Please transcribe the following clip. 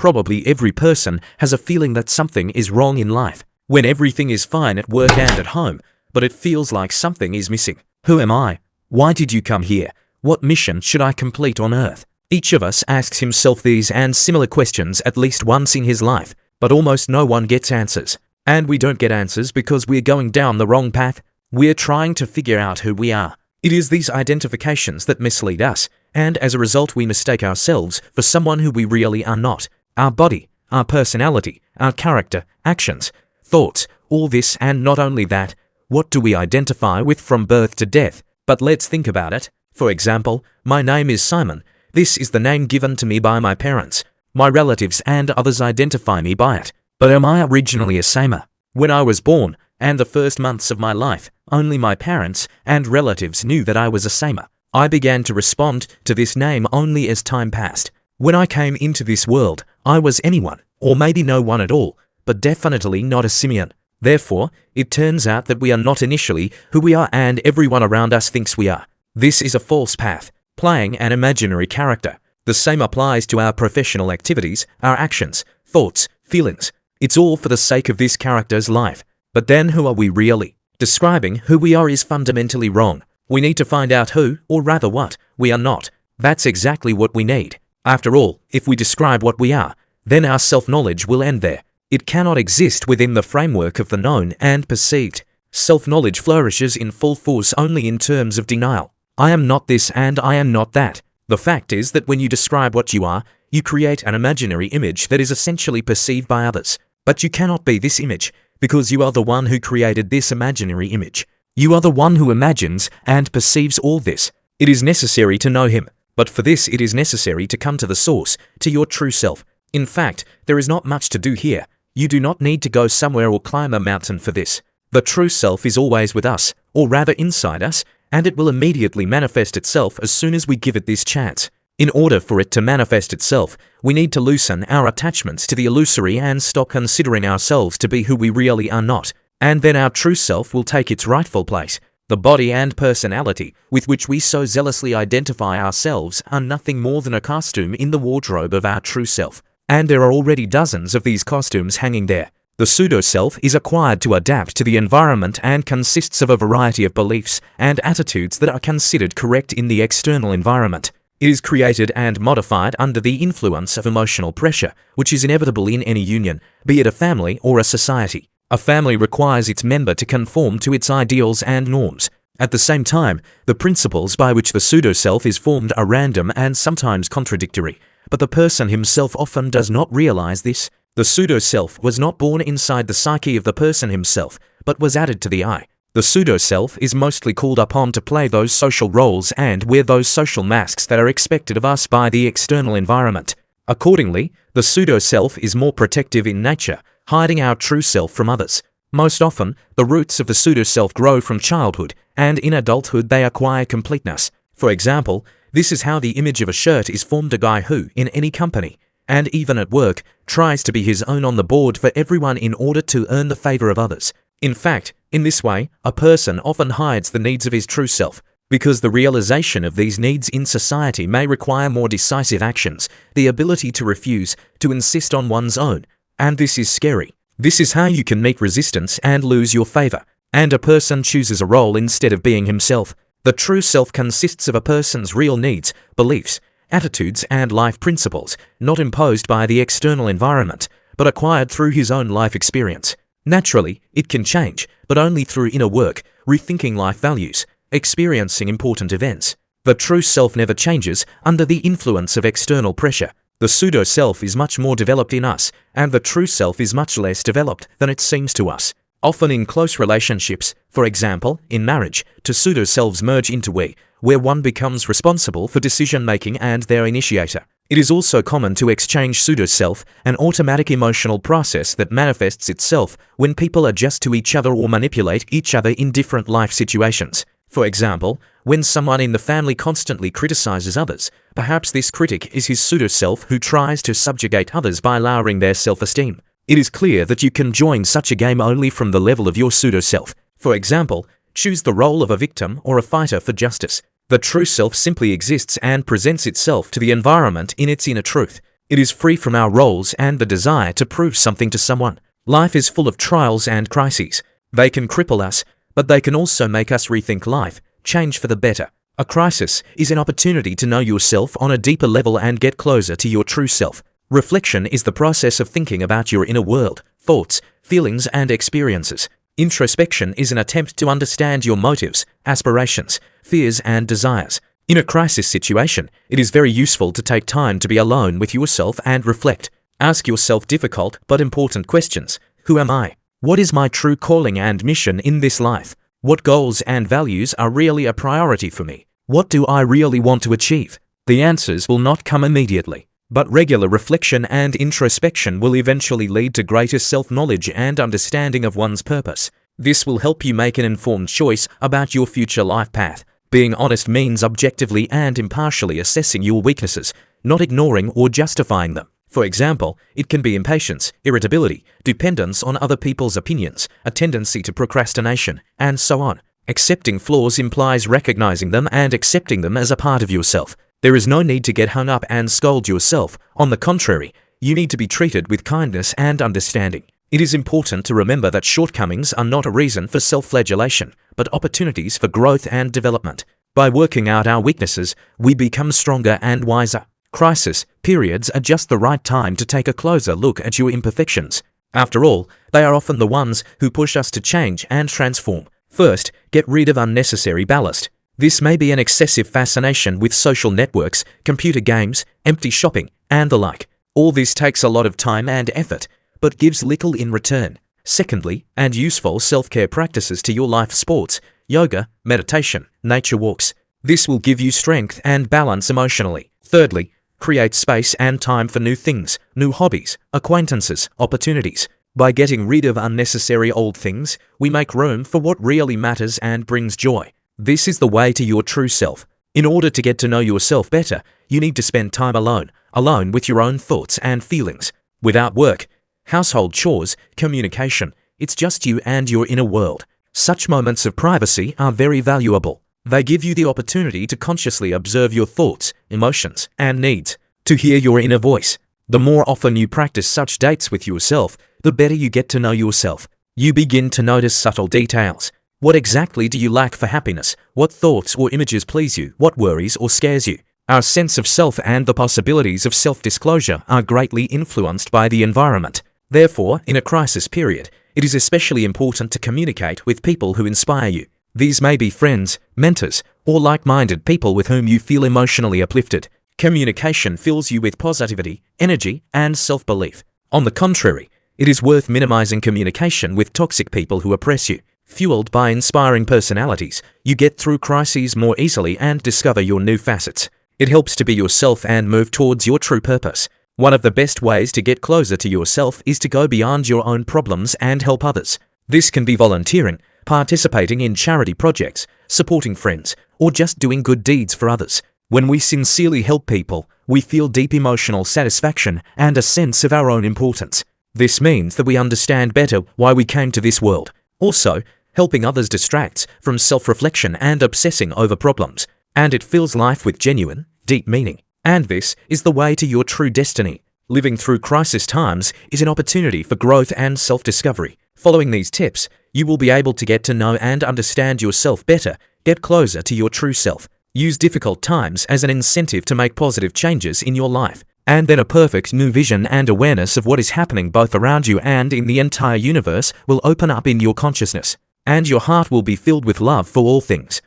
probably every person has a feeling that something is wrong in life. When everything is fine at work and at home, but it feels like something is missing. Who am I? Why did you come here? What mission should I complete on Earth? Each of us asks himself these and similar questions at least once in his life, but almost no one gets answers. And we don't get answers because we're going down the wrong path. We're trying to figure out who we are. It is these identifications that mislead us, and as a result we mistake ourselves for someone who we really are not. Our body, our personality, our character, actions, thoughts, all this, and not only that, what do we identify with from birth to death? But let's think about it. For example, my name is Simon. This is the name given to me by my parents. My relatives and others identify me by it. But am I originally a Samer? When I was born, and the first months of my life, only my parents and relatives knew that I was a Samer. I began to respond to this name only as time passed. When I came into this world, I was anyone, or maybe no one at all, but definitely not a simian. Therefore, it turns out that we are not initially who we are and everyone around us thinks we are. This is a false path, playing an imaginary character. The same applies to our professional activities, our actions, thoughts, feelings. It's all for the sake of this character's life. But then who are we really? Describing who we are is fundamentally wrong. We need to find out who, or rather what, we are not. That's exactly what we need. After all, if we describe what we are, then our self-knowledge will end there. It cannot exist within the framework of the known and perceived. Self-knowledge flourishes in full force only in terms of denial. I am not this and I am not that. The fact is that when you describe what you are, you create an imaginary image that is essentially perceived by others. But you cannot be this image, because you are the one who created this imaginary image. You are the one who imagines and perceives all this. It is necessary to know him, but for this it is necessary to come to the source, to your true self. In fact, there is not much to do here. You do not need to go somewhere or climb a mountain for this. The true self is always with us, or rather inside us, and it will immediately manifest itself as soon as we give it this chance. In order for it to manifest itself, we need to loosen our attachments to the illusory and stop considering ourselves to be who we really are not. And then our true self will take its rightful place. The body and personality with which we so zealously identify ourselves are nothing more than a costume in the wardrobe of our true self. And there are already dozens of these costumes hanging there. The pseudo-self is acquired to adapt to the environment and consists of a variety of beliefs and attitudes that are considered correct in the external environment. It is created and modified under the influence of emotional pressure, which is inevitable in any union, be it a family or a society. A family requires its member to conform to its ideals and norms. At the same time, the principles by which the pseudo-self is formed are random and sometimes contradictory, but the person himself often does not realize this. The pseudo-self was not born inside the psyche of the person himself, but was added to the I. The pseudo-self is mostly called upon to play those social roles and wear those social masks that are expected of us by the external environment. Accordingly, the pseudo-self is more protective in nature, hiding our true self from others. Most often, the roots of the pseudo-self grow from childhood, and in adulthood they acquire completeness. For example, this is how the image of a shirt is formed: a guy who, in any company, and even at work, tries to be his own on the board for everyone in order to earn the favor of others. In fact, in this way, a person often hides the needs of his true self, because the realization of these needs in society may require more decisive actions, the ability to refuse, to insist on one's own. And this is scary. This is how you can meet resistance and lose your favor. And a person chooses a role instead of being himself. The true self consists of a person's real needs, beliefs, attitudes and life principles, not imposed by the external environment, but acquired through his own life experience. Naturally, it can change, but only through inner work, rethinking life values, experiencing important events. The true self never changes under the influence of external pressure. The pseudo-self is much more developed in us, and the true self is much less developed than it seems to us. Often in close relationships, for example, in marriage, two pseudo-selves merge into we, where one becomes responsible for decision-making and their initiator. It is also common to exchange pseudo-self, an automatic emotional process that manifests itself when people adjust to each other or manipulate each other in different life situations. For example, when someone in the family constantly criticizes others, perhaps this critic is his pseudo-self who tries to subjugate others by lowering their self-esteem. It is clear that you can join such a game only from the level of your pseudo-self. For example, choose the role of a victim or a fighter for justice. The true self simply exists and presents itself to the environment in its inner truth. It is free from our roles and the desire to prove something to someone. Life is full of trials and crises. They can cripple us, but they can also make us rethink life, change for the better. A crisis is an opportunity to know yourself on a deeper level and get closer to your true self. Reflection is the process of thinking about your inner world, thoughts, feelings, and experiences. Introspection is an attempt to understand your motives, aspirations, fears, and desires. In a crisis situation, it is very useful to take time to be alone with yourself and reflect. Ask yourself difficult but important questions. Who am I? What is my true calling and mission in this life? What goals and values are really a priority for me? What do I really want to achieve? The answers will not come immediately, but regular reflection and introspection will eventually lead to greater self-knowledge and understanding of one's purpose. This will help you make an informed choice about your future life path. Being honest means objectively and impartially assessing your weaknesses, not ignoring or justifying them. For example, it can be impatience, irritability, dependence on other people's opinions, a tendency to procrastination, and so on. Accepting flaws implies recognizing them and accepting them as a part of yourself. There is no need to get hung up and scold yourself. On the contrary, you need to be treated with kindness and understanding. It is important to remember that shortcomings are not a reason for self-flagellation, but opportunities for growth and development. By working out our weaknesses, we become stronger and wiser. Crisis periods are just the right time to take a closer look at your imperfections. After all, they are often the ones who push us to change and transform. First, get rid of unnecessary ballast. This may be an excessive fascination with social networks, computer games, empty shopping, and the like. All this takes a lot of time and effort, but gives little in return. Secondly, add useful self-care practices to your life: sports, yoga, meditation, nature walks. This will give you strength and balance emotionally. Thirdly, create space and time for new things, new hobbies, acquaintances, opportunities. By getting rid of unnecessary old things, we make room for what really matters and brings joy. This is the way to your true self. In order to get to know yourself better, you need to spend time alone with your own thoughts and feelings. Without work, household chores, communication, it's just you and your inner world. Such moments of privacy are very valuable. They give you the opportunity to consciously observe your thoughts, emotions, and needs, to hear your inner voice. The more often you practice such dates with yourself, the better you get to know yourself. You begin to notice subtle details. What exactly do you lack for happiness? What thoughts or images please you? What worries or scares you? Our sense of self and the possibilities of self-disclosure are greatly influenced by the environment. Therefore, in a crisis period, it is especially important to communicate with people who inspire you. These may be friends, mentors, or like-minded people with whom you feel emotionally uplifted. Communication fills you with positivity, energy, and self-belief. On the contrary, it is worth minimizing communication with toxic people who oppress you. Fueled by inspiring personalities, you get through crises more easily and discover your new facets. It helps to be yourself and move towards your true purpose. One of the best ways to get closer to yourself is to go beyond your own problems and help others. This can be volunteering, participating in charity projects, supporting friends, or just doing good deeds for others. When we sincerely help people, we feel deep emotional satisfaction and a sense of our own importance. This means that we understand better why we came to this world. Also, helping others distracts from self-reflection and obsessing over problems, and it fills life with genuine, deep meaning. And this is the way to your true destiny. Living through crisis times is an opportunity for growth and self-discovery. Following these tips, you will be able to get to know and understand yourself better, get closer to your true self. Use difficult times as an incentive to make positive changes in your life, and then a perfect new vision and awareness of what is happening both around you and in the entire universe will open up in your consciousness, and your heart will be filled with love for all things.